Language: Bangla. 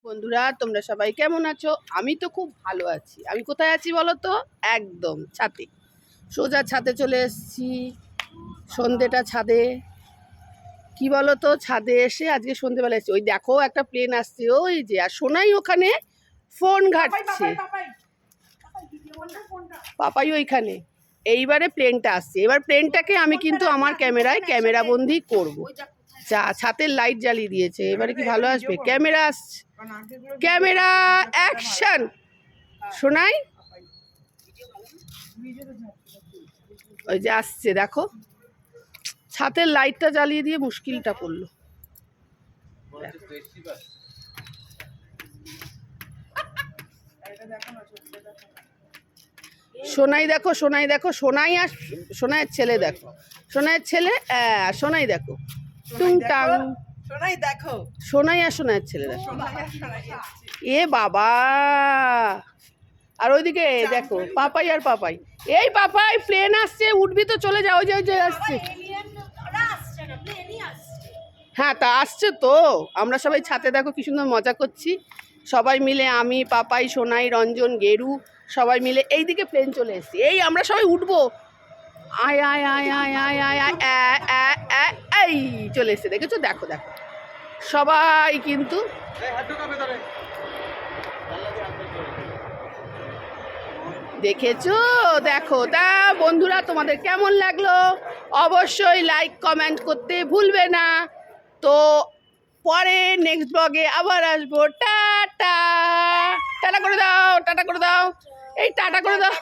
বন্ধুরা তোমরা সবাই কেমন আছো? আমি তো খুব ভালো আছি। আমি কোথায় আছি বলো তো? একদম ছাদে, সোজা ছাদে চলে এসেছি। সন্ধেটা ছাদে, কি বলো তো, ছাদে এসে আজকে সন্ধেবেলা এসেছি। ওই দেখো একটা প্লেন আসছে, ওই যে। আর সোনাই ওখানে ফোন ঘাটছে, পাপাই ওইখানে। এইবারে প্লেনটা আসছে, এবার প্লেনটাকে আমি কিন্তু আমার ক্যামেরা বন্দি করব। ছাতের লাইট জ্বালিয়ে দিয়েছে, এবারে কি ভালো আসবে? ক্যামেরা আসছে, ক্যামেরা অ্যাকশন। শোনাই, ওই যে আসছে, দেখো ছাতের লাইটটা জ্বালিয়ে দিয়ে মুশকিলটা পড়লো। সোনাই দেখো, সোনাই দেখো, সোনাই আর সোনাইয়ের ছেলে দেখো, সোনাইয়ের ছেলে, সোনাই দেখো, টুংটাং। সোনাই দেখো, সোনাই আর সোনাইয়ের ছেলে দেখো। এ বাবা, আর ওইদিকে দেখো পাপাই আর পাপাই। এই পাপাই, প্লেন আসছে, উঠবি তো, চলে যাও। ওই যে ওই যে আসছে। হ্যাঁ তা আসছে তো। আমরা সবাই ছাদে দেখো কি সুন্দর মজা করছি সবাই মিলে, আমি, পাপাই, সোনাই, রঞ্জন, গেরু, সবাই মিলে। এইদিকে প্লেন চলে এসেছি, এই আমরা সবাই উঠবো। আয় আয় আয় আয় আয় আয় আয়, এই চলে এসছে, দেখেছো? দেখো দেখো সবাই কিন্তু দেখেছো, দেখো। তা বন্ধুরা তোমাদের কেমন লাগলো অবশ্যই লাইক কমেন্ট করতে ভুলবে না। তো পরে নেক্সট ব্লগে আবার আসবো। টাটা, টাটা করে দাও, টাটা করে দাও, এই টাটা করে দাও।